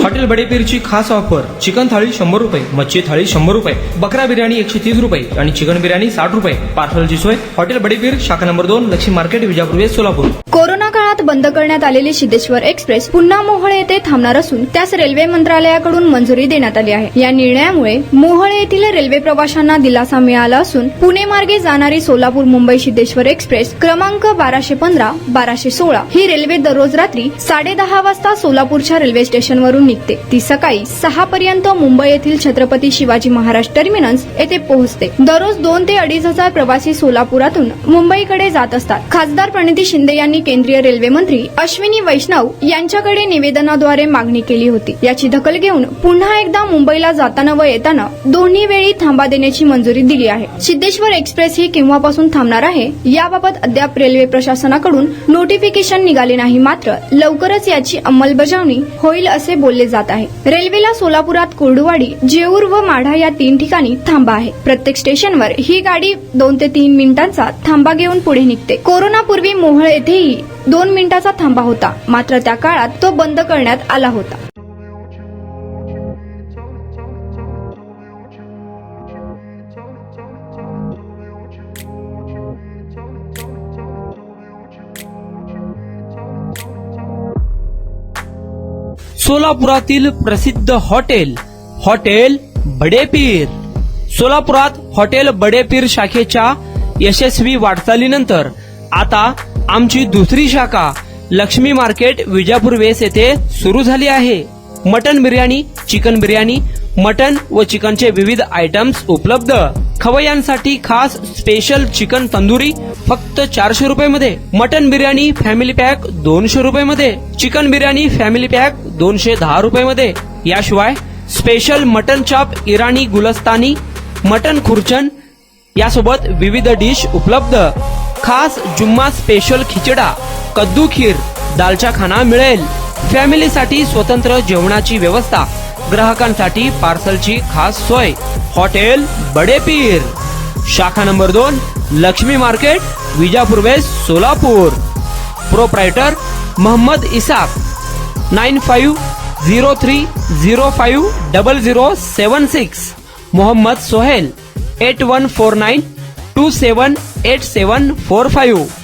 Hotel बडेपीरची खास offer, chicken थाळी 100 रुपये, मच्छी थाळी 100 रुपये, बकरा बिर्याणी 130 रुपये आणि चिकन बिर्याणी 60 रुपये. पार्सलची सोय हॉटेल बडेपीर, शाखा number 2, Lakshmi market, Vijapur west, Solapur. Corona काळात बंद करण्यात आलेली सिद्धेश्वर एक्सप्रेस पुन्हा मोहोळ येथे थांबणार असून त्यास रेल्वे मंत्रालयाकडून मंजुरी देण्यात आली आहे. या निर्णयामुळे मोहोळ येथील रेल्वे प्रवाशांना दिलासा मिळाला असून पुणे मार्गे जाणारी सोलापूर मुंबई सिद्धेश्वर एक्सप्रेस क्रमांक 1215, 1216 ही रेल्वे दररोज रात्री 10:30 वाजता सोलापूरच्या रेल्वे स्टेशनवरून निघते. ती सकाळी 6 पर्यंत मुंबई येथील छत्रपती शिवाजी महाराज टर्मिनस येथे पोहोचते. दररोज 2 ते 2,500 प्रवासी सोलापुरातून मुंबईकडे जात असतात. खासदार प्रणिती शिंदे यांनी केंद्रीय रेल्वे मंत्री अश्विनी वैष्णव यांच्याकडे निवेदनाद्वारे मागणी केली होती. याची दखल घेऊन पुन्हा एकदा मुंबईला जाताना व येताना दोन्ही वेळी थांबा देण्याची मंजुरी दिली आहे. सिद्धेश्वर एक्सप्रेस ही केव्हापासून थांबणार आहे याबाबत अद्याप रेल्वे प्रशासनाकडून नोटिफिकेशन निघाले नाही. मात्र लवकरच याची अंमलबजावणी होईल असे बोलले जात आहे. रेल्वेला सोलापुरात कोर्डुवाडी, जेऊर व माढा या 3 ठिकाणी थांबा आहे. प्रत्येक स्टेशनवर ही गाडी 2 ते 3 मिनिटांचा थांबा घेऊन पुढे निघते. कोरोनापूर्वी मोहोळ येथेही 2 मिनिटाचा थांबा होता, मात्र त्या काळात तो बंद करण्यात आला होता. सोलापुरातील प्रसिद्ध हॉटेल हॉटेल बडेपीर. सोलापुरात हॉटेल बडेपीर शाखेच्या यशस्वी वाटचालीनंतर आता आमची दुसरी शाखा लक्ष्मी मार्केट, विजापूर वेस्ट येथे सुरू झाली आहे. Mutton biryani, chicken biryani, mutton व चिकनचे विविध आयटम्स उपलब्ध. खवय्यांसाठी खास स्पेशल चिकन तंदुरी फक्त 400 रुपये मध्ये, मटन बिर्याणी फॅमिली पॅक 200 रुपये मध्ये, चिकन बिर्याणी फॅमिली पॅक 210 रुपये मध्ये. याशिवाय स्पेशल मटन चाप, इराणी गुलस्तानी, मटन खुर्चन यासोबत विविध डिश उपलब्ध. खास जुम्मा स्पेशल खिचडा, कद्दू खीर, दालचा खाना मिळेल. फॅमिलीसाठी स्वतंत्र जेवणाची व्यवस्था, ग्राहकांसाठी पार्सलची खास सोय. हॉटेल बडेपीर, शाखा number 2, Lakshmi market, Vijapur west, Solapur. Proprietor Mohammad Isaq. 9503050076. Mohammad Sohail. 8149278745.